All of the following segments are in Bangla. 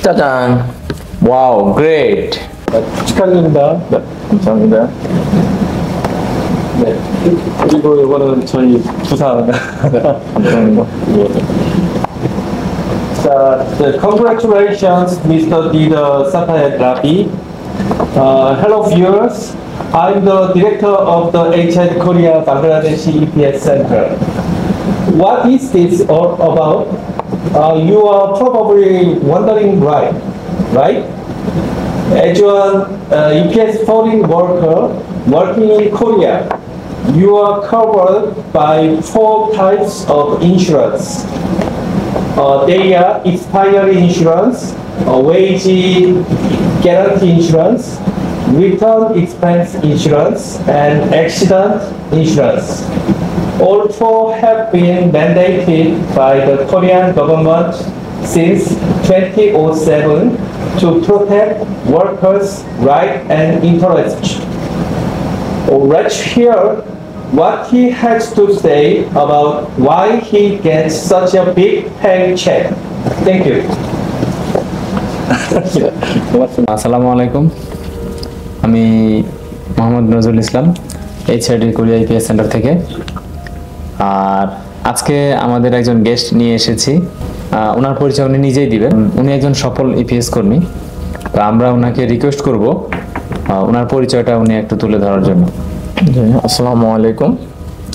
짜잔. 와우, great. 축하드립니다. 네, 감사합니다. 네. 그리고 이거는 저희 부산. 감사합니다. Congratulations, Mr. Dida Satayarabi. Hello, viewers. I'm the director of the HN Korea Bangladesh EPS Center. What is this all about? You are probably wondering, right? As an EPS foreign worker working in Korea, you are covered by 4 types of insurance. They are expiry insurance, wage guarantee insurance, return expense insurance, and accident insurance. All 4 have been mandated by the Korean government since 2007 to protect workers' rights and interests. Let's hear what he has to say about why he gets such a big paycheck. Thank you. আসসালামু আলাইকুম, আমি Mohammad Nazrul Islam, HID Korea EPS centre থেকে। আর আজকে আমাদের একজন গেস্ট নিয়ে এসেছি, ওনার পরিচয় উনি নিজেই দিবেন। উনি একজন সফল ইপিএস কর্মী, তো আমরা ওনাকে রিকোয়েস্ট করব ওনার পরিচয়টা উনি একটু তুলে ধরার জন্য। আসসালামু আলাইকুম,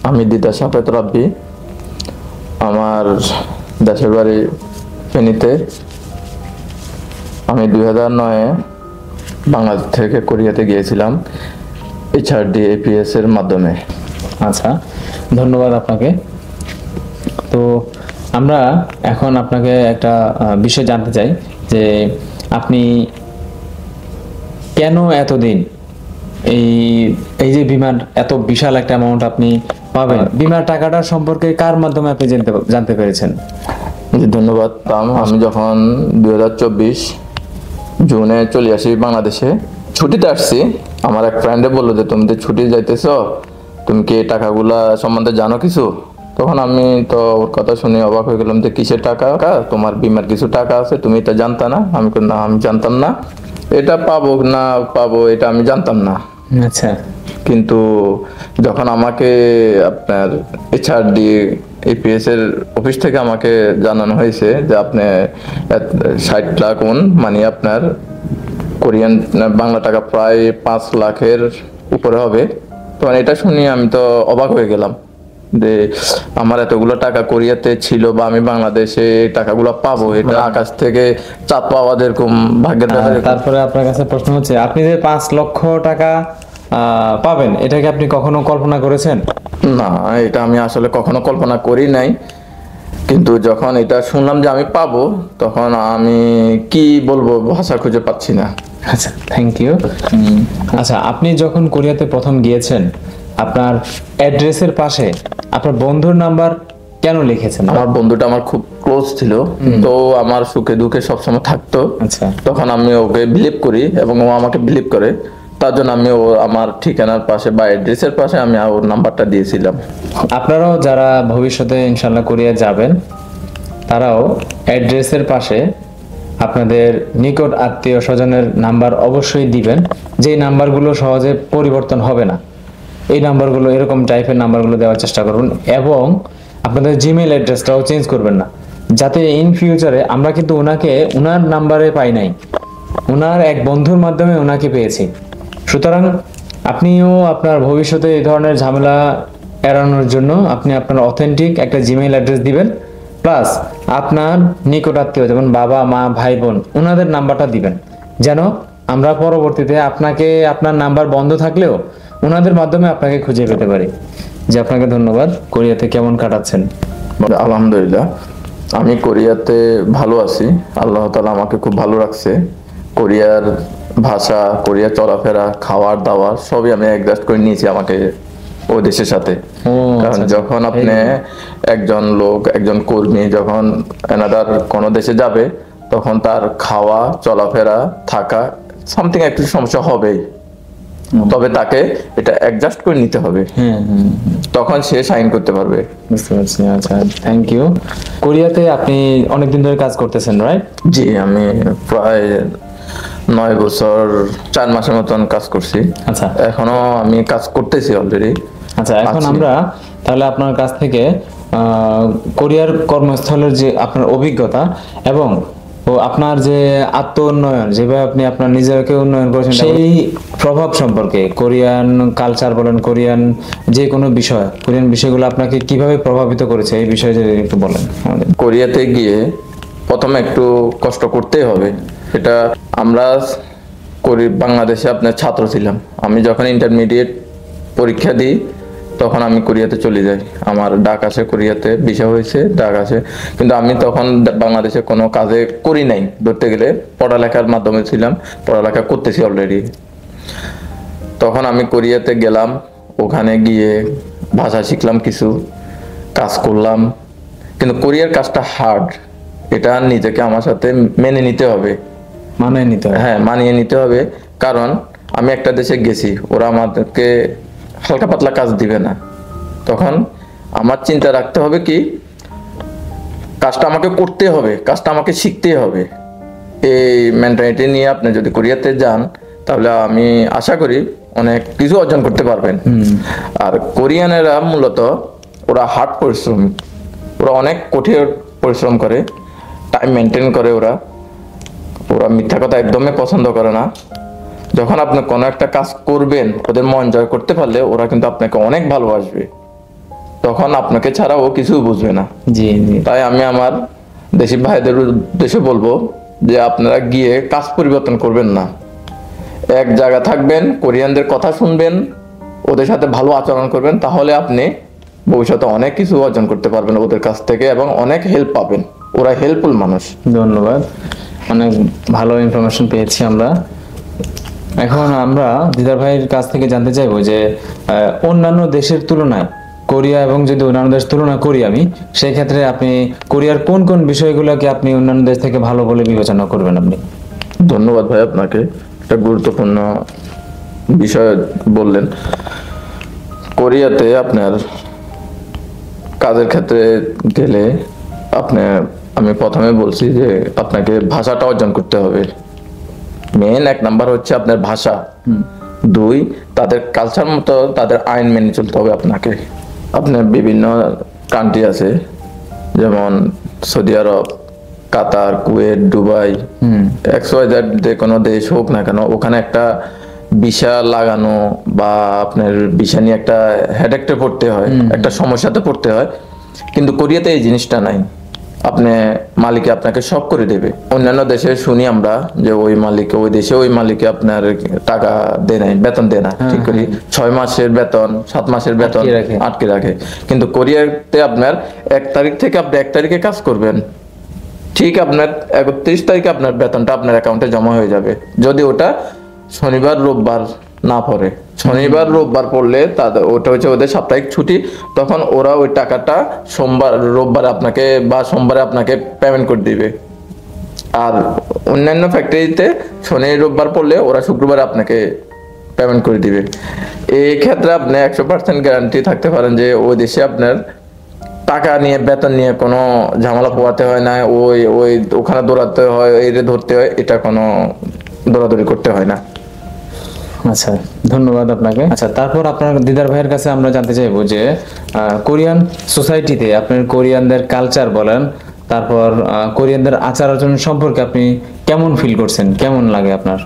আমি দিদা সাফেদ রাব্বি। আমার দেশের বাড়ি ফেনীতে। আমি 2009-এ বাংলাদেশ থেকে কোরিয়াতে গিয়েছিলাম এইচআরডি এপিএস এর মাধ্যমে। আচ্ছা, ধন্যবাদ আপনাকে। তো আমরা এখন আপনাকে একটা বিষয় জানতে চাই যে আপনি কেন এতদিন এই যে বিমার এত বিশাল একটা অ্যামাউন্ট আপনি পাবেন, বিমার টাকাটার সম্পর্কে কার মাধ্যমে আপনি জানতে পেরেছেন? ধন্যবাদ। আমি যখন 2024 জুনে চলে আসি বাংলাদেশে, ছুটিতে আসছি। আমার এক ফ্রেন্ডে বললো যে তুমি তো ছুটি যাইতেছ, তুমি কি টাকাগুলা সম্বন্ধে জানো কিছু? তখন আমি তো ওর কথা শুনে অবাক হয়ে গেলাম যে কিসের টাকা? তোমার বিমার কিছু টাকা আছে, তুমি এটা জানতা না? আমি না, আমি জানতাম না। এটা পাবো না পাবো এটা আমি জানতাম না। আচ্ছা, কিন্তু যখন আমাকে আপনার এইচআরডি এপিএস এর অফিস থেকে আমাকে জানানো হয়েছে যে আপনি 60 লাখ মানে আপনার কোরিয়ান বাংলা টাকা প্রায় 5 লাখের উপরে হবে, তখন এটা শুনি আমি তো অবাক হয়ে গেলাম যে আমার এতগুলো টাকা কোরিয়াতে ছিল বা আমি বাংলাদেশে টাকাগুলো পাবো, এটা আকাশ থেকে চাঁদ পাওয়া যেরকম ভাগ্যের ব্যাপার। তারপরে আপনার কাছে প্রশ্ন হচ্ছে, আপনি যে 5 লক্ষ টাকা পাবেন, এটাকে আপনি কখনো কল্পনা করেছেন? না, এটা আমি আসলে কখনো কল্পনা করি নাই। কিন্তু যখন এটা শুনলাম যে আমি পাবো, তখন আমি কি বলবো, ভাষা খুঁজে পাচ্ছি না। আচ্ছা, থ্যাংক ইউ। আচ্ছা, আপনি যখন কোরিয়াতে প্রথম গিয়েছেন, আপনার অ্যাড্রেসের পাশে আপনার বন্ধুর নাম্বার কেন লিখেছেন? আমার বন্ধুটা আমার খুব ক্লোজ ছিল, তো আমার সুখে দুঃখে সবসময় থাকতো। আচ্ছা, তখন আমি ওকে বিলিভ করি এবং ও আমাকে বিলিভ করে, তার জন্য আমি আমার ঠিকানার পাশে বা অ্যাড্রেসের পাশে আমি ওর নাম্বারটা দিয়েছিলাম। আপনারাও যারা ভবিষ্যতে ইনশাল্লাহ কোরিয়া যাবেন, তারাও অ্যাড্রেসের পাশে আপনাদের নিকট আত্মীয় স্বজনের নাম্বার অবশ্যই দিবেন, যে নাম্বারগুলো সহজে পরিবর্তন হবে না। এই নাম্বারগুলো, এরকম টাইপের নাম্বারগুলো দেওয়ার চেষ্টা করুন, এবং আপনাদের জিমেইল অ্যাড্রেসটাও চেঞ্জ করবেন না, যাতে ইন ফিউচারে, আমরা কিন্তু ওনার নাম্বারে পাই নাই, ওনার এক বন্ধুর মাধ্যমে ওনাকে পেয়েছি। সুতরাং আপনিও আপনার ভবিষ্যতে এই ধরনের ঝামেলা এড়ানোর জন্য আপনি আপনার অথেন্টিক একটা জিমেইল অ্যাড্রেস দিবেন, প্লাস আপনার নিকট আত্মীয় যেমন বাবা মা ভাই বোন, ওনাদের নাম্বারটা দিবেন, যেন আমরা পরবর্তীতে আপনার নাম্বার বন্ধ থাকলেও ওনাদের মাধ্যমে আপনাকে খুঁজে পেতে পারি। যে আপনাকে ধন্যবাদ। কোরিয়াতে কেমন কাটাচ্ছেন? আলহামদুলিল্লাহ, আমি কোরিয়াতে ভালো আছি, আল্লাহ তাআলা আমাকে খুব ভালো রাখছে। কোরিয়ার ভাষা, কোরিয়ার চলাফেরা, খাওয়ার দাওয়ার সবই আমি অ্যাডজাস্ট করে নিয়েছি আমাকে ওই দেশের সাথে। কারণ যখন আপনি একজন লোক, একজন কর্মী যখন এনাদার কোনো দেশে যাবে, তখন তার খাওয়া, চলাফেরা, থাকা সামথিং একটু সমস্যা হবেই। তবে তাকে এটা অ্যাডজাস্ট করে নিতে হবে, হ্যাঁ হ্যাঁ, তখন সে সাইন করতে পারবে। বুঝতে পারছি। আচ্ছা, থ্যাংক ইউ। কোরিয়াতে আপনি অনেকদিন ধরে কাজ করতেছেন, রাইট? জি, আমি প্রায় 9 বছর 4 মাসের মতন কাজ করছি। আচ্ছা এখনো আমি কাজ করতেছি অলরেডি। আচ্ছা, এখন আছি। আমরা তাহলে আপনার কাছ থেকে কোরিয়ার কর্মস্থলের যে আপনার অভিজ্ঞতা এবং আপনার যে আত্ম উন্নয়ন, যেভাবে আপনি আপনার নিজেকে উন্নয়ন করেছেন, সেই প্রভাব সম্পর্কে, কোরিয়ান কালচার বলেন, কোরিয়ান যে কোনো বিষয়, কোরিয়ান বিষয়গুলো আপনাকে কিভাবে প্রভাবিত করেছে, এই বিষয়ে যদি একটু বলেন আমাদের। কোরিয়াতে গিয়ে প্রথমে একটু কষ্ট করতেই হবে। এটা আমরা বাংলাদেশে আপনার ছাত্র ছিলাম। আমি যখন ইন্টারমিডিয়েট পরীক্ষা দিই তখন আমি কোরিয়াতে চলে যাই। আমার ডাক আসে, কোরিয়াতে ভিসা হয়েছে, ডাক আসে। কিন্তু আমি তখন বাংলাদেশে কোনো কাজে করি নাই, ধরতে গেলে পড়ালেখার মাধ্যমে ছিলাম, পড়ালেখা করতেছি অলরেডি। তখন আমি কোরিয়াতে গেলাম, ওখানে গিয়ে ভাষা শিখলাম, কিছু কাজ করলাম। কিন্তু কোরিয়ার কাজটা হার্ড, এটা নিজেকে আমার সাথে মেনে নিতে হবে। মানায় নিতে হবে। হ্যাঁ, মানিয়ে নিতে হবে। কারণ আমি একটা দেশে গেছি, ওরা আমাদেরকে হালকা পাতলা কাজ দিবে না। তখন আমার চিন্তা রাখতে হবে কি, কাজটা আমাকে করতে হবে, কাজটা আমাকে শিখতে হবে। এই মেন্টালিটি নিয়ে আপনি যদি কোরিয়াতে যান তাহলে আমি আশা করি অনেক কিছু অর্জন করতে পারবেন। আর কোরিয়ানেরা মূলত ওরা হার্ড পরিশ্রমিক, ওরা অনেক কঠিন পরিশ্রম করে, টাইম মেনটেন করে। ওরা মিথ্যা কথা একদমই পছন্দ করে না। যখন আপনি কোনো একটা কাজ করবেন, ওদের মন জয় করতে পারলে ওরা কিন্তু আপনাকে অনেক ভালোবাসবে। তখন আপনাকে ছাড়া ও কিছু বুঝবে না। জি জি। তাই আমি আমার দেশি ভাইদের উদ্দেশ্যে বলবো যে আপনারা গিয়ে কাজ পরিবর্তন করবেন না, এক জায়গা থাকবেন, কোরিয়ানদের কথা শুনবেন, ওদের সাথে ভালো আচরণ করবেন, তাহলে আপনি ভবিষ্যতে অনেক কিছু অর্জন করতে পারবেন ওদের কাছ থেকে এবং অনেক হেল্প পাবেন। ওরা হেল্পফুল মানুষ। ধন্যবাদ, অনেক ভালো ইনফরমেশন পেয়েছি আমরা। এখন আমরা দিদার ভাইয়ের কাছ থেকে জানতে চাইবো যে অন্যান্য দেশের তুলনায় কোরিয়া, এবং যদি অন্যান্য দেশ তুলনা করি আমি, সেই ক্ষেত্রে আপনি কোরিয়ার কোন কোন বিষয়গুলোকে আপনি অন্যান্য দেশ থেকে ভালো বলে বিবেচনা করবেন আপনি? ধন্যবাদ ভাই, আপনাকে একটা গুরুত্বপূর্ণ বিষয় বললেন। কোরিয়াতে আপনার কাজের ক্ষেত্রে গেলে আমি প্রথমে বলছি যে আপনাকে ভাষাটা অর্জন করতে হবে। মেন 1 নাম্বার হচ্ছে আপনার ভাষা। 2, তাদের কালচার মতো তাদের আইন মেনে চলতে হবে আপনাকে। আপনার বিভিন্ন কান্ট্রি আছে, যেমন সৌদি আরব, কাতার, কুয়েত, দুবাই, XYZ যে কোনো দেশ হোক না কেন, ওখানে একটা ভিসা লাগানো বা আপনার ভিসা নিয়ে একটা হেডেকটে পড়তে হয়, একটা সমস্যাতে পড়তে হয়। কিন্তু কোরিয়াতে এই জিনিসটা নাই। আপনি মালিকে আপনাকে সব করে দেবে। অন্যান্য দেশে শুনি আমরা যে ওই দেশে ওই মালিকে আপনার টাকা দেয় নাই, বেতন দেয় না, ঠিক করি 6 মাসের বেতন, 7 মাসের বেতন আটকে রাখে। কিন্তু কোরিয়াতে আপনার 1 তারিখ থেকে আপনি 1 তারিখে কাজ করবেন, ঠিক আপনার 31 তারিখে আপনার বেতনটা আপনার অ্যাকাউন্টে জমা হয়ে যাবে। যদি ওটা শনিবার রোববার না পড়ে, শনিবার রোববার পড়লে ওটা হচ্ছে ওদের সাপ্তাহিক ছুটি, তখন ওরা ওই টাকাটা রোববারে আপনাকে বা সোমবারে আপনাকে পেমেন্ট করে দিবে। আর অন্যান্য ফ্যাক্টরিতে শনি রোববার পড়লে ওরা শুক্রবারে আপনাকে পেমেন্ট করে দিবে। এই ক্ষেত্রে আপনি 100% গ্যারান্টি থাকতে পারেন যে ওই দেশে আপনার টাকা নিয়ে, বেতন নিয়ে কোনো ঝামেলা পোয়াতে হয় না, ওখানে দৌড়াতে হয়, ধরতে হয়, এটা কোনো দৌড়াদৌড়ি করতে হয় না। আচ্ছা, ধন্যবাদ আপনাকে। আচ্ছা, তারপর আপনার দিদার ভাইয়ের কাছে আমরা জানতে চাইবো যে কোরিয়ান সোসাইটিতে আপনার কোরিয়ানদের কালচার বলেন, তারপর কোরিয়ানদের আচার আচরণ সম্পর্কে আপনি কেমন ফিল করছেন, কেমন লাগে আপনার?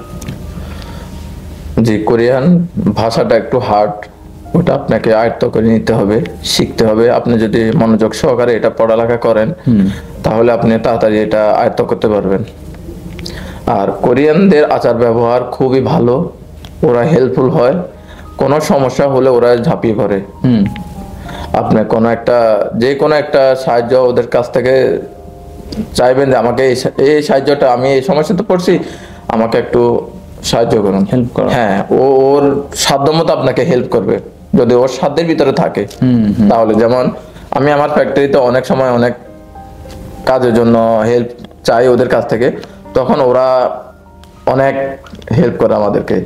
জি, কোরিয়ান ভাষাটা একটু হার্ড, ওটা আপনাকে আয়ত্ত করে নিতে হবে, শিখতে হবে। আপনি যদি মনোযোগ সহকারে এটা পড়ালেখা করেন তাহলে আপনি তাড়াতাড়ি এটা আয়ত্ত করতে পারবেন। আর কোরিয়ানদের আচার ব্যবহার খুবই ভালো, ওরা হেল্পফুল হয়, কোনো সমস্যা হলে ওরা ঝাঁপিয়ে পড়ে। আপনি যে কোনো একটা সাহায্য ওদের কাছ থেকে চাইবেন যে আমাকে এই সাহায্যটা, আমি এই সমস্যাতে পড়ছি, আমাকে একটু সাহায্য করুন, হেল্প করুন। হ্যাঁ, ওর সাধ্যমতো আপনাকে হেল্প করবে যদি ওর সাধ্যের ভিতরে থাকে। তাহলে যেমন আমি আমার ফ্যাক্টরিতে অনেক সময় অনেক কাজের জন্য হেল্প চাই ওদের কাছ থেকে, তখন ওরা অনেক হেল্প করে আমাদেরকে।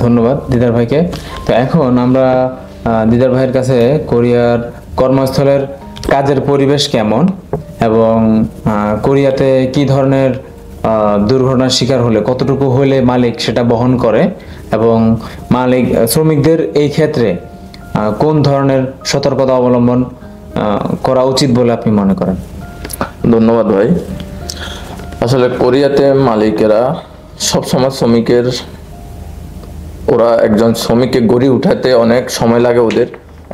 ধন্যবাদ দিদার ভাইকে। তো এখন আমরা দিদার ভাইয়ের কাছে কোরিয়ার কর্মস্থলের কাজের পরিবেশ কেমন এবং কোরিয়াতে কি ধরনের দুর্ঘটনার শিকার হলে কতটুকু হলে মালিক সেটা বহন করে এবং মালিক শ্রমিকদের এই ক্ষেত্রে কোন ধরনের সতর্কতা অবলম্বন করা উচিত বলে আপনি মনে করেন? ধন্যবাদ ভাই। আসলে কোরিয়াতে মালিকেরা সবসময় শ্রমিকের, ওরা একজন শ্রমিককে গড়ে উঠাতে অনেক সময় লাগে, ওদের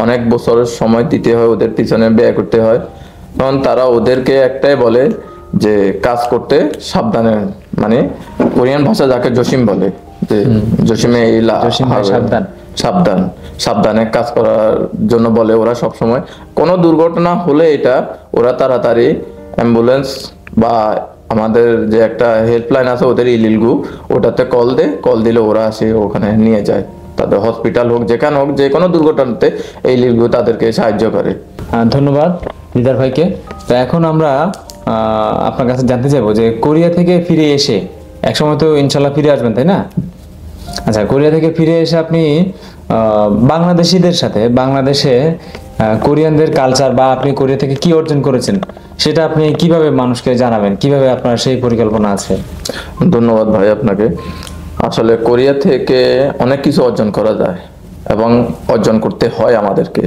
অনেক বছরের সময় দিতে হয়, ওদের পিছনে ব্যয় করতে হয়। তখন তারা ওদেরকে একটাই বলে যে কাজ করতে সাবধানে, মানে কোরিয়ান ভাষা যাকে জসিম বলে, যে জসিমে সাবধান সাবধান সাবধানে কাজ করার জন্য বলে ওরা সবসময়। কোনো দুর্ঘটনা হলে এটা ওরা তাড়াতাড়ি অ্যাম্বুলেন্স বা আমাদের যে একটা হেল্পলাইন আছে ওদের ইলিলগু, ওটাতে কল দিলে ওরা আসে ওখানে নিয়ে যায়, তাদের হসপিটাল হোক যেখানে হোক, যে কোনো দুর্ঘটনাতে এই ইলিলগু তাদেরকে সাহায্য করে। ধন্যবাদ দিদার ভাইকে। তো এখন আমরা আপনার কাছে জানতে চাইবো যে কোরিয়া থেকে ফিরে এসে, একসময় তো ইনশাল্লাহ ফিরে আসবেন তাই না? আচ্ছা, কোরিয়া থেকে ফিরে এসে আপনি বাংলাদেশিদের সাথে বাংলাদেশে কোরিয়ানদের কালচার বা আপনি কোরিয়া থেকে কি অর্জন করেছেন সেটা আপনি কিভাবে মানুষকে জানাবেন, কিভাবে আপনার সেই পরিকল্পনা আছে? ধন্যবাদ ভাই আপনাকে। আসলে কোরিয়া থেকে অনেক কিছু অর্জন করা যায় এবং অর্জন করতে হয় আমাদেরকে।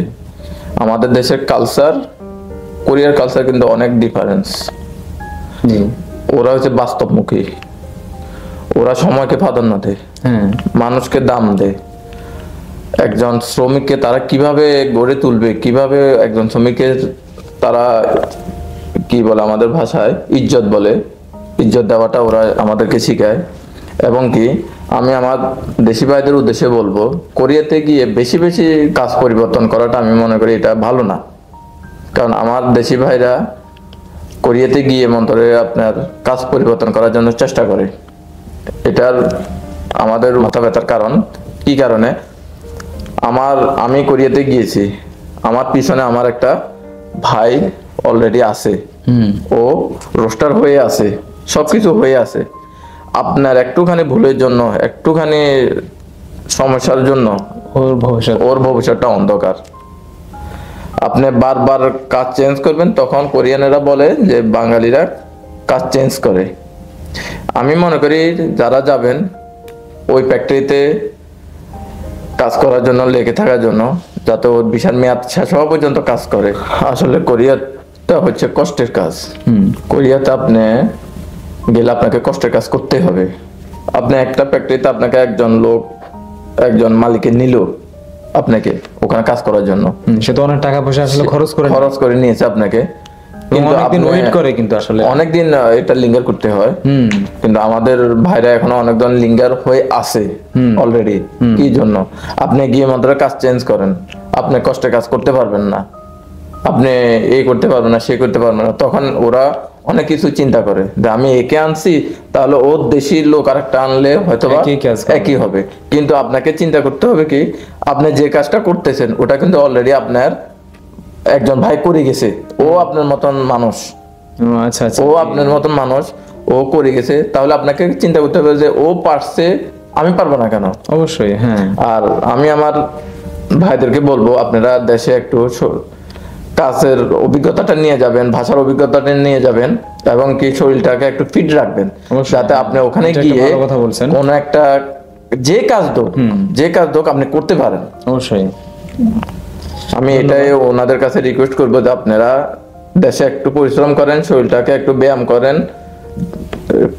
আমাদের দেশের কালচার, কোরিয়ার কালচার কিন্তু অনেক ডিফারেন্স। ওরা হচ্ছে বাস্তবমুখী, ওরা সময়কে প্রাধান্য দেয়, মানুষকে দাম দেয়। একজন শ্রমিককে তারা কিভাবে গড়ে তুলবে, কিভাবে একজন শ্রমিকের তারা কি বলে আমাদের ভাষায় ইজ্জত বলে, ইজ্জত দেওয়াটা ওরা আমাদেরকে শিখায়। এবং কি আমি আমার দেশি ভাইদের উদ্দেশ্যে বলবো, কোরিয়াতে গিয়ে বেশি বেশি কাজ পরিবর্তন করাটা আমি মনে করি এটা ভালো না। কারণ আমার দেশি ভাইরা কোরিয়াতে গিয়ে মন্তরে আপনার কাজ পরিবর্তন করার জন্য চেষ্টা করে। এটার আমাদের মাথা ব্যথার কারণ কি কারণে, আমি কোরিয়াতে গিয়েছি, আমার পিছনে আমার একটা ভাই অলরেডি আছে, ও রোস্টার হয়ে আছে, সবকিছু হয়ে আছে। আপনার একটুখানি ভুলের জন্য, একটুখানি সমস্যার জন্য ওর ভবিষ্যৎটা অন্ধকার। আপনি বারবার কাজ চেঞ্জ করবেন, তখন কোরিয়ানেরা বলে যে বাঙালিরা কাজ চেঞ্জ করে। আমি মনে করি যারা যাবেন ওই ফ্যাক্টরিতে কাজ করার জন্য, লেগে থাকার জন্য, যাতে ওর বিশাল মেয়াদ শেষ হওয়া পর্যন্ত কাজ করে। আসলে কোরিয়াটা হচ্ছে কষ্টের কাজ। কোরিয়াতে আপনি গেলে আপনাকে কষ্টের কাজ করতে হবে। আপনি একটা ফ্যাক্টরিতে আপনাকে একজন মালিকের নিল আপনাকে ওখানে কাজ করার জন্য, সে তো অনেক টাকা পয়সা আসলে খরচ করে নিয়েছে আপনাকে, কিন্তু অনেকদিন এটা লিঙ্গার করতে হয়। কিন্তু আমাদের ভাইরা এখনো অনেকজন লিঙ্গার হয়ে আছে অলরেডি। কি জন্য? আপনি গিয়ে মাত্র কাজ চেঞ্জ করেন, আপনি কষ্টে কাজ করতে পারবেন না, আপনি এই করতে পারবেন না, সে করতে পারবেন না। তখন ওরা অনেক কিছু চিন্তা করে যে আমি একে আনছি, তাহলে ওর দেশি লোক আরেকটা আনলে হয়তো একই হবে। কিন্তু আপনাকে চিন্তা করতে হবে কি, আপনি যে কাজটা করতেছেন ওটা কিন্তু অলরেডি আপনার একজন ভাই করে গেছে, ও আপনার মতন মানুষ। আচ্ছা, ও আপনার মতন মানুষ, ও করে গেছে। তাহলে আপনাকে চিন্তা করতে হবে যে ও পারছে, আমি পারবো না কেন? অবশ্যই, হ্যাঁ। আর আমি আমার ভাইদেরকে বলবো, আপনারা দেশে একটু কাজের অভিজ্ঞতাটা নিয়ে যাবেন, ভাষার অভিজ্ঞতাটা নিয়ে যাবেন, এবং কি শরীরটাকে একটু ফিট রাখবেন, যাতে আপনি ওখানে গিয়ে কোনো একটা যে কাজ দোক আপনি করতে পারেন। অবশ্যই আমি এটাই ওনাদের কাছে রিকোয়েস্ট করবো যে আপনারা দেশে একটু পরিশ্রম করেন, শরীরটাকে একটু ব্যায়াম করেন,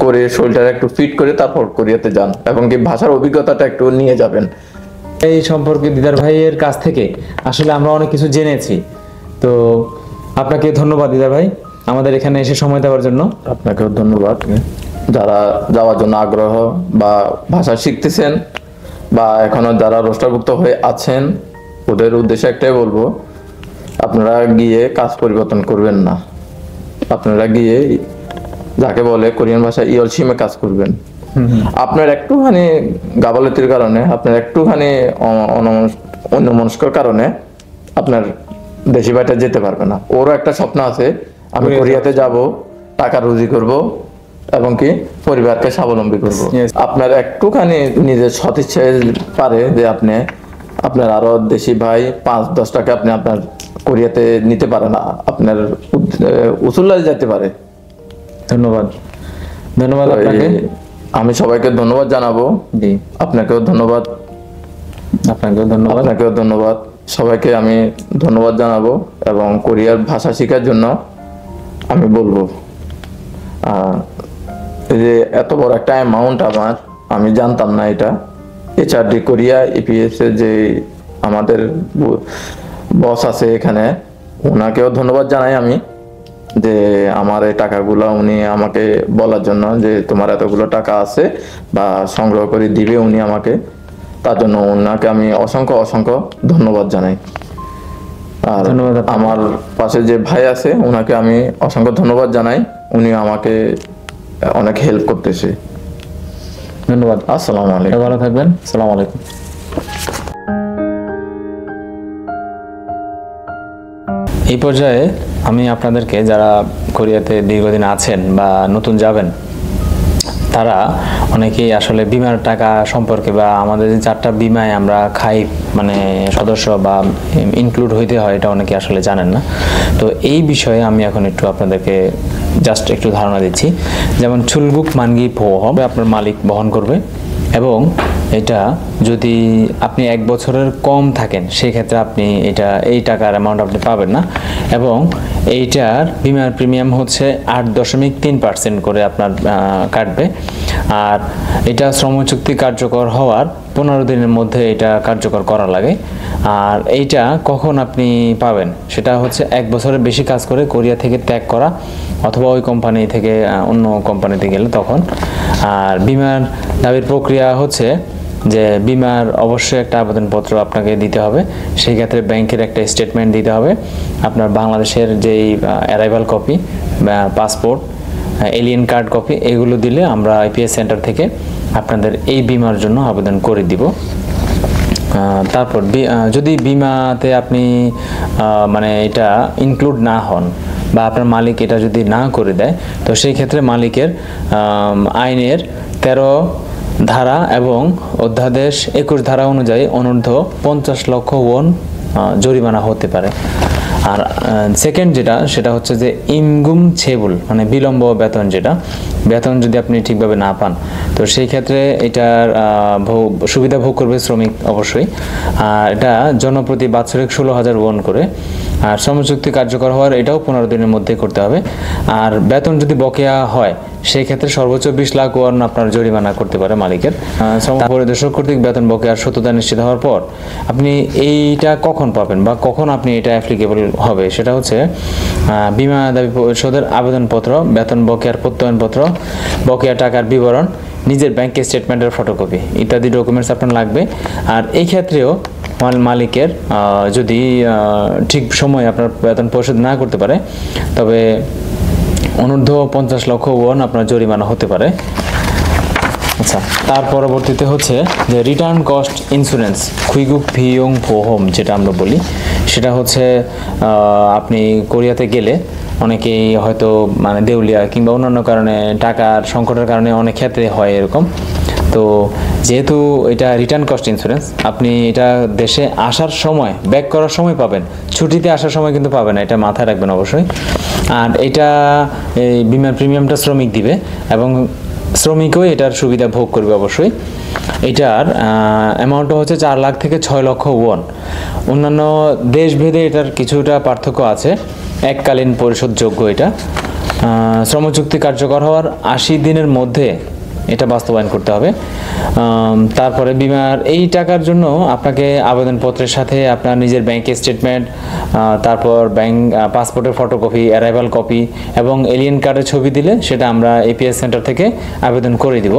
করে শরীরটাকে একটু ফিট করে তারপর কোরিয়াতে যান, এবং কি ভাষার অভিজ্ঞতাটা একটু নিয়ে যাবেন। এই সম্পর্কে দিদার ভাইয়ের কাছ থেকে আসলে আমরা অনেক কিছু জেনেছি। তো আপনাকে ধন্যবাদ দিদার ভাই আমাদের এখানে এসে সময় দেওয়ার জন্য। আপনাকেও ধন্যবাদ। যারা যাওয়ার জন্য আগ্রহ বা ভাষা শিখতেছেন বা এখনো যারা রোস্টারভুক্ত হয়ে আছেন, ওদের উদ্দেশ্যে একটাই বলবো, আপনারা গিয়ে কাজ পরিবর্তন করবেন না। আপনারা গিয়ে যাকে বলে কোরিয়ান ভাষা ইয়লসিমে কাজ করবেন। আপনার একটুখানি গাফলতির কারণে, আপনার একটুখানি অন্যমনস্কর কারণে আপনার দেশি ভাইটা যেতে পারবে না। ওরও একটা স্বপ্ন আছে, আমি কোরিয়াতে যাব, টাকা রুজি করব, এবং কি পরিবারকে স্বাবলম্বী করব। Yes. আপনার একটুখানি নিজের সদিচ্ছায় পারে যে আপনি আপনার আরো দেশি ভাই 5-10 টাকা আপনি আপনার কোরিয়াতে নিতে পারেন, আপনার উসুল্লায় যেতে পারে। ধন্যবাদ ধন্যবাদ তো আপনাকে। আমি সবাইকে ধন্যবাদ জানাবো। জি, আপনাকেও ধন্যবাদ। আপনাকেও ধন্যবাদ। আপনাকেও ধন্যবাদ। সবাইকে আমি ধন্যবাদ জানাবো এবং কোরিয়ার ভাষা শেখার জন্য আমি বলবো এই যে এত বড় একটা অ্যামাউন্ট আমি জানতাম না এটা। এইচআরডি কোরিয়া ইপিএস এর যে আমাদের বস আছে এখানে, ওনাকেও ধন্যবাদ জানাই আমি, যে আমার এই টাকাগুলো উনি আমাকে বলার জন্য যে তোমার এতগুলো টাকা আছে বা সংগ্রহ করে দিবে উনি আমাকে, তার জন্য ওনাকে আমি অসংখ্য অসংখ্য ধন্যবাদ জানাই। আর ধন্যবাদ আপনাকে। আমার পাশে যে ভাই আছে ওনাকে আমি অসংখ্য ধন্যবাদ জানাই, উনি আমাকে অনেক হেল্প করতেছে। ধন্যবাদ। আসসালামু আলাইকুম। ভালো থাকবেন। আসসালামু আলাইকুম। এই পর্যায়ে আমি আপনাদেরকে যারা কোরিয়াতে দীর্ঘদিন আছেন বা নতুন যাবেন, তারা অনেকেই আসলে বিমার টাকা সম্পর্কে বা আমাদের যে 4টা বিমায় আমরা খাই মানে সদস্য বা ইনক্লুড হইতে হয়, এটা অনেকে আসলে জানেন না। তো এই বিষয়ে আমি এখন একটু আপনাদেরকে জাস্ট একটু ধারণা দিচ্ছি। যেমন চুলগুক মানগি পোহম আপনার মালিক বহন করবে, এবং এটা যদি আপনি 1 বছরের কম থাকেন সেই ক্ষেত্রে আপনি এই টাকার অ্যামাউন্ট আপনি পাবেন না। এবং এইটার বিমার প্রিমিয়াম হচ্ছে 8.3% করে আপনার কাটবে। আর এটা শ্রম চুক্তি কার্যকর হওয়ার 15 দিনের মধ্যে এটা কার্যকর করা লাগে। আর এইটা কখন আপনি পাবেন সেটা হচ্ছে 1 বছরের বেশি কাজ করে কোরিয়া থেকে ত্যাগ করা অথবা ওই কোম্পানি থেকে অন্য কোম্পানিতে গেলে তখন। আর বিমার দাবির প্রক্রিয়া হচ্ছে যে বিমার অবশ্যই একটা আবেদনপত্র আপনাকে দিতে হবে। সেই ক্ষেত্রে ব্যাংকের একটা স্টেটমেন্ট দিতে হবে, আপনার বাংলাদেশের যেই arrival copy, passport, alien card copy, এগুলো দিলে আমরা আইপিএস সেন্টার থেকে আপনাদের এই বিমার জন্য আবেদন করে দিব। তারপর যদি বিমাতে আপনি মানে এটা ইনক্লুড না হন বা আপনার মালিক এটা যদি না করে দেয়, তো সেই ক্ষেত্রে মালিকের আইনের 13 ধারা এবং অধ্যাদেশ 21 ধারা অনুযায়ী অনূর্ধ্ব 50 লক্ষ ওন জরিমানা হতে পারে। আর সেকেন্ড সেটা হচ্ছে যে ইমগুম ছেবুল মানে বিলম্ব বেতন, বেতন যদি আপনি ঠিকভাবে না পান, তো সেই ক্ষেত্রে এটার সুবিধা ভোগ করবে শ্রমিক অবশ্যই। আর এটা জনপ্রতি বাৎসরিক 16,000 ওন করে। আর শ্রমচুক্তি কার্যকর হওয়ার এটাও 15 দিনের মধ্যে করতে হবে। আর বেতন যদি বকেয়া হয় সেই ক্ষেত্রে সর্বোচ্চ 20 লাখ ওয়ান আপনার জরিমানা করতে পারে মালিকের। শ্রম পরিদর্শক কর্তৃক বেতন বকেয়ার সত্যতা নিশ্চিত হওয়ার পর আপনি এইটা কখন পাবেন বা কখন আপনি এটা অ্যাপ্লিকেবল হবে সেটা হচ্ছে বিমা দাবি পরিশোধের আবেদনপত্র, বেতন বকেয়ার প্রত্যয়নপত্র, বকেয়া টাকার বিবরণ, নিজের ব্যাংক স্টেটমেন্টের ফটোকপি ইত্যাদি ডকুমেন্টস আপনার লাগবে। আর এই ক্ষেত্রেও মালিকের যদি ঠিক সময় আপনার বেতন পরিশোধ না করতে পারে, তবে অনূর্ধ্ব 50 লক্ষ ওয়ান আপনার জরিমানা হতে পারে। আচ্ছা, তার পরবর্তীতে হচ্ছে যে রিটার্ন কস্ট ইন্স্যুরেন্স খুইগুক ভিয়ং পোহম যেটা আমরা বলি, সেটা হচ্ছে আপনি কোরিয়াতে গেলে অনেকেই হয়তো মানে দেউলিয়া কিংবা অন্যান্য কারণে টাকার সংকটের কারণে অনেক ক্ষেত্রে হয় এরকম। তো যেহেতু এটা রিটার্ন কস্ট ইন্স্যুরেন্স, আপনি এটা দেশে আসার সময় ব্যাক করার সময় পাবেন, ছুটিতে আসার সময় কিন্তু পাবেন না, এটা মাথায় রাখবেন অবশ্যই। আর এটা এই বিমার প্রিমিয়ামটা শ্রমিক দিবে এবং শ্রমিকও এটার সুবিধা ভোগ করবে অবশ্যই। এটার অ্যামাউন্টটা হচ্ছে 4 লাখ থেকে 6 লক্ষ ওয়ান। অন্যান্য দেশভেদে এটার কিছুটা পার্থক্য আছে, এককালীন পরিশোধযোগ্য এটা। শ্রমচুক্তি কার্যকর হওয়ার 80 দিনের মধ্যে এটা বাস্তবায়ন করতে হবে। তারপরে বিমার এই টাকার জন্য আপনাকে আবেদনপত্রের সাথে আপনার নিজের ব্যাংকের স্টেটমেন্ট, তারপর পাসপোর্টের ফটোকপি, অ্যারাইভাল কপি এবং এলিয়েন কার্ডের ছবি দিলে সেটা আমরা এপিএস সেন্টার থেকে আবেদন করে দিব।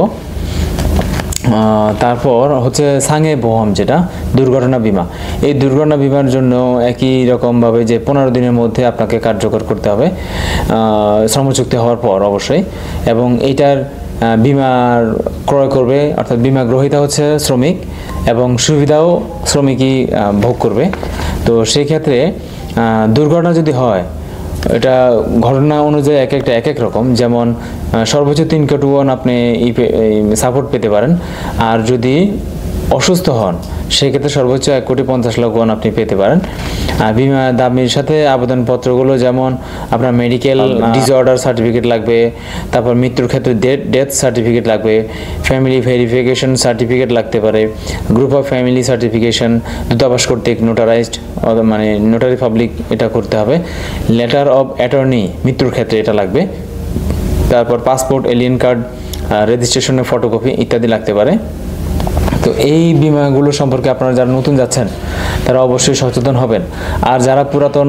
তারপর হচ্ছে সাঙে বহম যেটা দুর্ঘটনা বিমা, এই দুর্ঘটনা বিমার জন্য একই রকমভাবে যে 15 দিনের মধ্যে আপনাকে কার্যকর করতে হবে শ্রমচুক্তি হওয়ার পর অবশ্যই। এবং এইটার বিমার ক্রয় করবে অর্থাৎ বিমা গ্রহীতা হচ্ছে শ্রমিক এবং সুবিধাও শ্রমিকই ভোগ করবে। তো সেই ক্ষেত্রে দুর্ঘটনা যদি হয় এটা ঘটনা অনুযায়ী এক একটা এক এক রকম, যেমন সর্বোচ্চ 3 কোটি ওয়ান আপনি সাপোর্ট পেতে পারেন, আর যদি অসুস্থ হন সেক্ষেত্রে সর্বোচ্চ 1,50,00,000 ওয়ান আপনি পেতে পারেন। আর বিমা দাবির সাথে আবেদনপত্রগুলো যেমন আপনার মেডিকেল ডিসঅর্ডার সার্টিফিকেট লাগবে, তারপর মৃত্যুর ক্ষেত্রে ডেথ সার্টিফিকেট লাগবে, ফ্যামিলি ভেরিফিকেশন সার্টিফিকেট লাগতে পারে, গ্রুপ অফ ফ্যামিলি সার্টিফিকেশন, দূতাবাস কর্তৃক নোটারাইজড মানে নোটারি পাবলিক এটা করতে হবে, লেটার অফ অ্যাটর্নি মৃত্যুর ক্ষেত্রে এটা লাগবে, তারপর পাসপোর্ট, এলিয়েন কার্ড, রেজিস্ট্রেশনের ফটোকপি ইত্যাদি লাগতে পারে। তো এই বিমাগুলো সম্পর্কে আপনারা যারা নতুন যাচ্ছেন তারা অবশ্যই সচেতন হবেন। আর যারা পুরাতন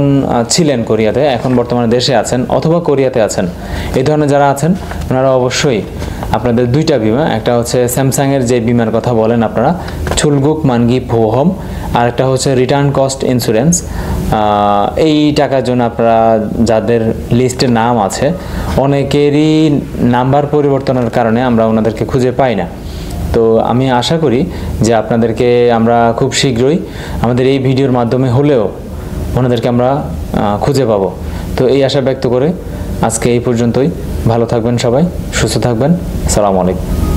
ছিলেন কোরিয়াতে, এখন বর্তমানে দেশে আছেন অথবা কোরিয়াতে আছেন, এই ধরনের যারা আছেন ওনারা অবশ্যই আপনাদের 2টা বিমা, একটা হচ্ছে স্যামসাংয়ের যে বিমার কথা বলেন আপনারা, ছুলগুক মানগি ভোহম, আর একটা হচ্ছে রিটার্ন কস্ট ইন্স্যুরেন্স। এই টাকার জন্য আপনারা যাদের লিস্টে নাম আছে, অনেকেরই নাম্বার পরিবর্তনের কারণে আমরা ওনাদেরকে খুঁজে পাই না। তো আমি আশা করি যে আপনাদেরকে আমরা খুব শীঘ্রই আমাদের এই ভিডিওর মাধ্যমে হলেও ওনাদেরকে আমরা খুঁজে পাবো। তো এই আশা ব্যক্ত করে আজকে এই পর্যন্তই। ভালো থাকবেন সবাই, সুস্থ থাকবেন। আসসালামু আলাইকুম।